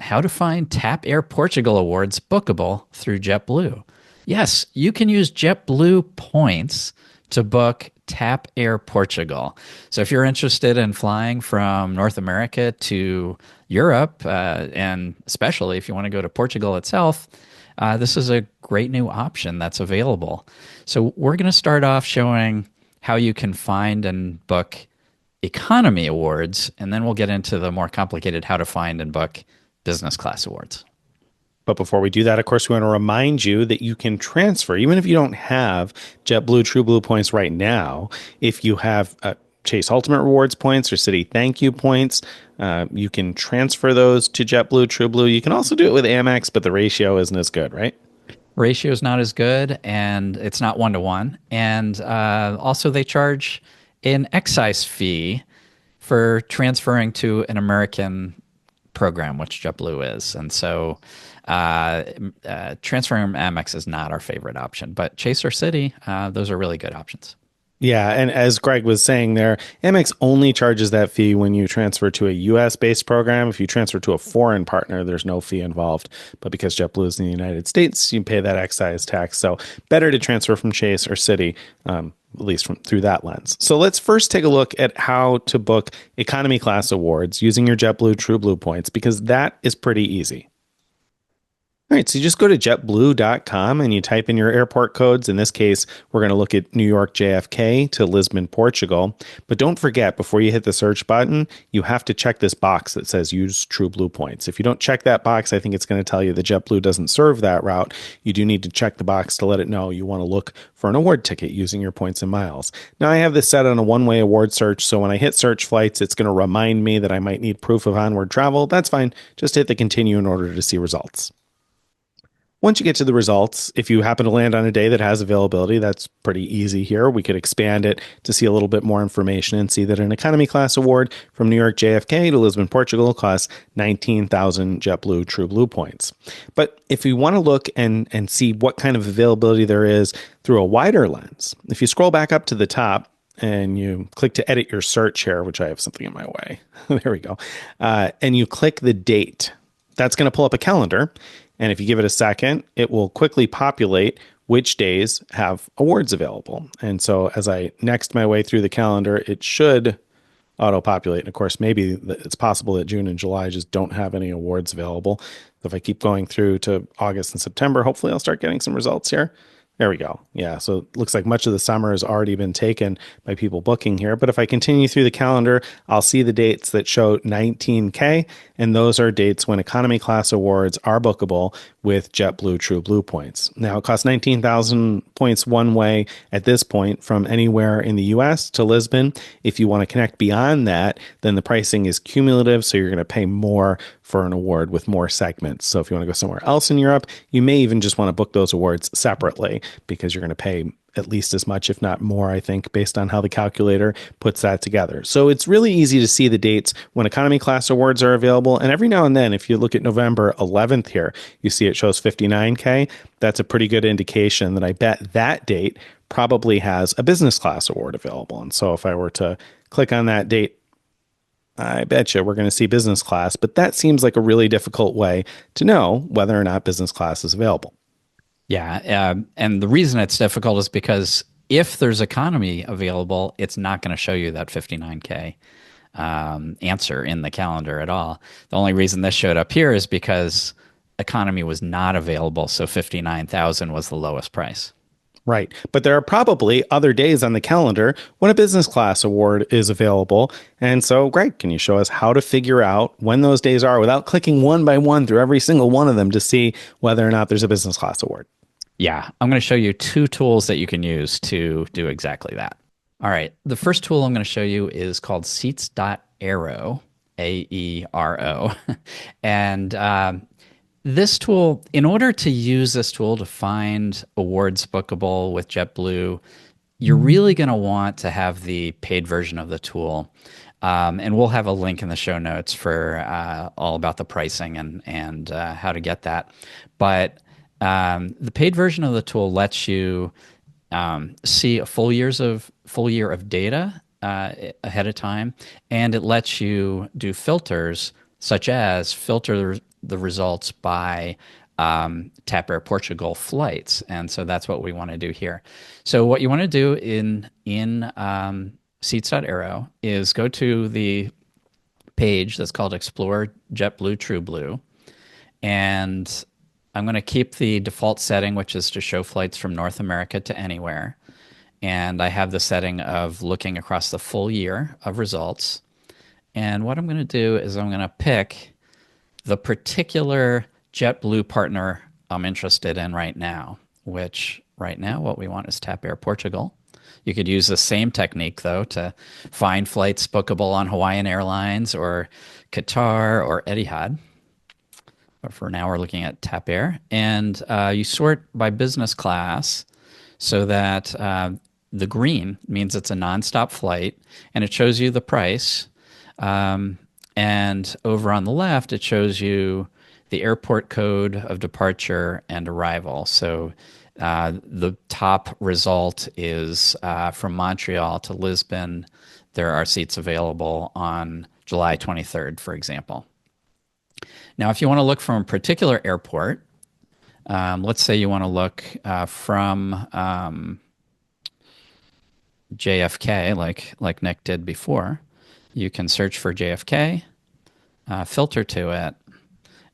how to find TAP Air Portugal awards bookable through JetBlue. Yes, you can use JetBlue points to book TAP Air Portugal. So if you're interested in flying from North America to Europe, and especially if you want to go to Portugal itself, this is a great new option that's available. So we're going to start off showing how you can find and book economy awards, and then we'll get into the more complicated how to find and book business class awards. But before we do that, of course, we want to remind you that you can transfer, even if you don't have JetBlue TrueBlue points right now. If you have Chase Ultimate Rewards points or Citi Thank You points, you can transfer those to JetBlue TrueBlue. You can also do it with Amex, but the ratio isn't as good, right? Ratio is not as good, and it's not 1 to 1. And also, they charge an excise fee for transferring to an American program, which JetBlue is. And so transferring from Amex is not our favorite option, but Chase or Citi, those are really good options. Yeah, and as Greg was saying there, Amex only charges that fee when you transfer to a US based program. If you transfer to a foreign partner, there's no fee involved. But because JetBlue is in the United States, you pay that excise tax. So better to transfer from Chase or Citi, at least through that lens. So let's first take a look at how to book economy class awards using your JetBlue TrueBlue points, because that is pretty easy. All right, so you just go to jetblue.com and you type in your airport codes. In this case, we're going to look at New York JFK to Lisbon, Portugal. But don't forget, before you hit the search button, you have to check this box that says use TrueBlue points. If you don't check that box, I think it's going to tell you that JetBlue doesn't serve that route. You do need to check the box to let it know you want to look for an award ticket using your points and miles. Now, I have this set on a one-way award search, so when I hit search flights, it's going to remind me that I might need proof of onward travel. That's fine. Just hit the continue in order to see results. Once you get to the results, if you happen to land on a day that has availability, that's pretty easy here. We could expand it to see a little bit more information and see that an economy class award from New York JFK to Lisbon, Portugal costs 19,000 JetBlue TrueBlue points. But if you want to look and see what kind of availability there is through a wider lens, if you scroll back up to the top, and you click to edit your search here, which I have something in my way. There we go. And you click the date. That's going to pull up a calendar. And if you give it a second, it will quickly populate which days have awards available. And so as I next my way through the calendar, it should auto-populate. And of course, maybe it's possible that June and July just don't have any awards available. So if I keep going through to August and September, hopefully I'll start getting some results here. There we go. Yeah, so it looks like much of the summer has already been taken by people booking here. But if I continue through the calendar, I'll see the dates that show 19K, and those are dates when economy class awards are bookable with JetBlue TrueBlue points. Now, it costs 19,000 points one way at this point from anywhere in the US to Lisbon. If you want to connect beyond that, then the pricing is cumulative, so you're going to pay more for an award with more segments. So if you want to go somewhere else in Europe, you may even just want to book those awards separately because you're going to pay at least as much, if not more, I think, based on how the calculator puts that together. So it's really easy to see the dates when economy class awards are available. And every now and then, if you look at November 11th here, you see it shows 59K. That's a pretty good indication that I bet that date probably has a business class award available. And so if I were to click on that date, I bet you we're going to see business class, but that seems like a really difficult way to know whether or not business class is available. Yeah, and the reason it's difficult is because if there's economy available, it's not going to show you that 59K answer in the calendar at all. The only reason this showed up here is because economy was not available, so 59,000 was the lowest price. Right. But there are probably other days on the calendar when a business class award is available. And so, Greg, can you show us how to figure out when those days are without clicking one by one through every single one of them to see whether or not there's a business class award? Yeah, I'm going to show you two tools that you can use to do exactly that. All right. The first tool I'm going to show you is called Seats.Aero, AERO. And this tool, in order to use this tool to find awards bookable with JetBlue, you're really going to want to have the paid version of the tool. And we'll have a link in the show notes for all about the pricing and how to get that. But the paid version of the tool lets you see a full year of data ahead of time, and it lets you do filters such as filter the results by TAP Air Portugal flights, and so that's what we want to do here. So what you want to do in Seats.Aero is go to the page that's called Explore JetBlue TrueBlue, and I'm going to keep the default setting, which is to show flights from North America to anywhere. And I have the setting of looking across the full year of results. And what I'm going to do is I'm going to pick the particular JetBlue partner I'm interested in right now, which right now what we want is TAP Air Portugal. You could use the same technique, though, to find flights bookable on Hawaiian Airlines or Qatar or Etihad. But for now, we're looking at TAP Air. And you sort by business class so that the green means it's a nonstop flight, and it shows you the price. And over on the left, it shows you the airport code of departure and arrival. So the top result is from Montreal to Lisbon. There are seats available on July 23rd, for example. Now, if you want to look from a particular airport, let's say you want to look from JFK, like Nick did before, you can search for JFK, filter to it,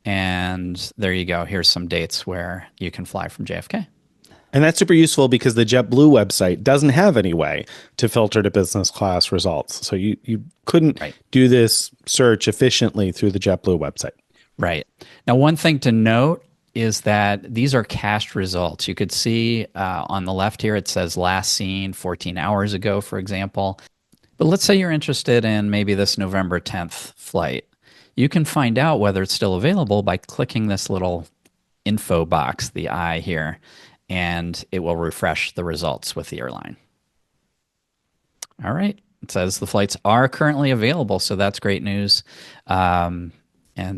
and there you go. Here's some dates where you can fly from JFK. And that's super useful because the JetBlue website doesn't have any way to filter to business class results. So you couldn't do this search efficiently through the JetBlue website. Right. Now, one thing to note is that these are cached results. You could see on the left here, it says last seen 14 hours ago, for example. But let's say you're interested in maybe this November 10th flight. You can find out whether it's still available by clicking this little info box, the I here, and it will refresh the results with the airline. All right. It says the flights are currently available, so that's great news. And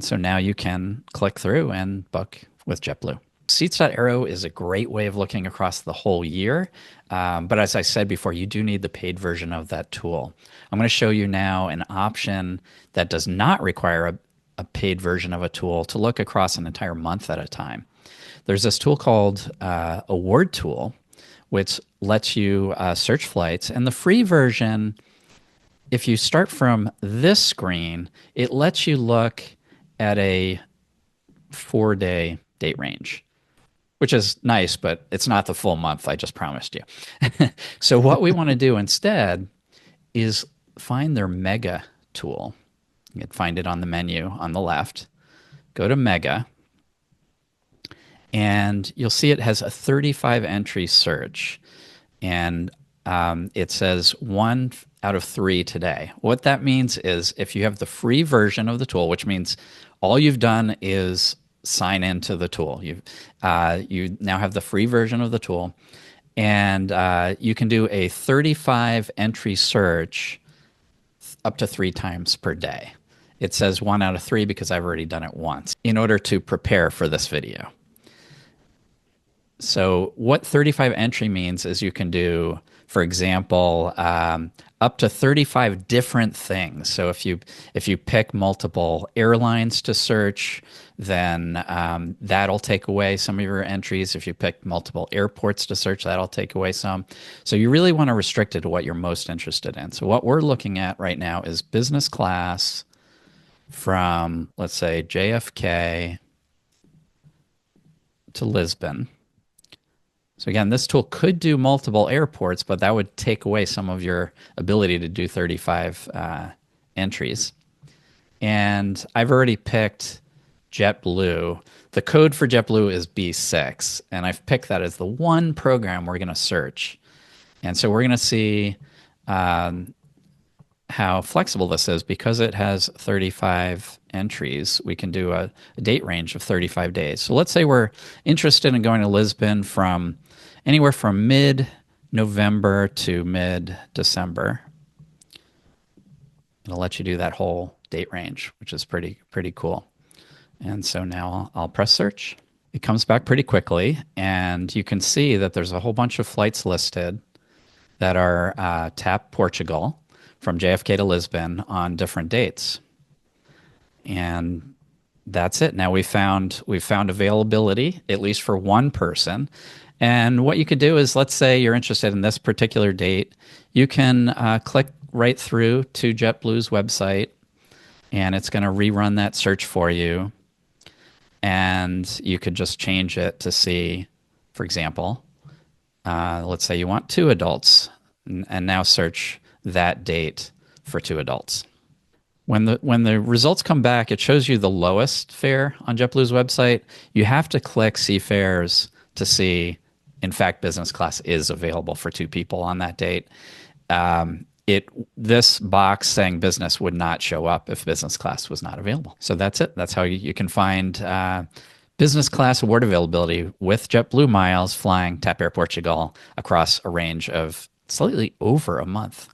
so now you can click through and book with JetBlue. Seats.Aero is a great way of looking across the whole year. But as I said before, you do need the paid version of that tool. I'm going to show you now an option that does not require a paid version of a tool to look across an entire month at a time. There's this tool called AwardTool, which lets you search flights. And the free version, if you start from this screen, it lets you look at a 4-day date range, which is nice, but it's not the full month I just promised you. So what we want to do instead is find their Mega tool. You can find it on the menu on the left. Go to Mega, and you'll see it has a 35 entry search, and it says 1 out of 3 today. What that means is if you have the free version of the tool, which means all you've done is sign into the tool. You now have the free version of the tool, and you can do a 35 entry search up to 3 times per day. It says 1 out of 3 because I've already done it once in order to prepare for this video. So what 35 entry means is you can do, for example, up to 35 different things. So if you pick multiple airlines to search, then that'll take away some of your entries. If you pick multiple airports to search, that'll take away some. So you really want to restrict it to what you're most interested in. So what we're looking at right now is business class from, let's say, JFK to Lisbon. So again, this tool could do multiple airports, but that would take away some of your ability to do 35 entries. And I've already picked JetBlue. The code for JetBlue is B6, and I've picked that as the one program we're going to search. And so we're going to see how flexible this is. Because it has 35 entries, we can do a date range of 35 days. So let's say we're interested in going to Lisbon from anywhere from mid-November to mid-December. It'll let you do that whole date range, which is pretty cool. And so now I'll press search. It comes back pretty quickly, and you can see that there's a whole bunch of flights listed that are TAP Portugal from JFK to Lisbon on different dates. And that's it. Now we've found availability, at least for one person. And what you could do is, let's say you're interested in this particular date, you can click right through to JetBlue's website, and it's going to rerun that search for you. And you could just change it to see, for example, let's say you want two adults, and now search that date for two adults. When the results come back, it shows you the lowest fare on JetBlue's website. You have to click see fares to see, in fact, business class is available for two people on that date. This box saying business would not show up if business class was not available. So that's it. That's how you can find business class award availability with JetBlue miles flying TAP Air Portugal across a range of slightly over a month.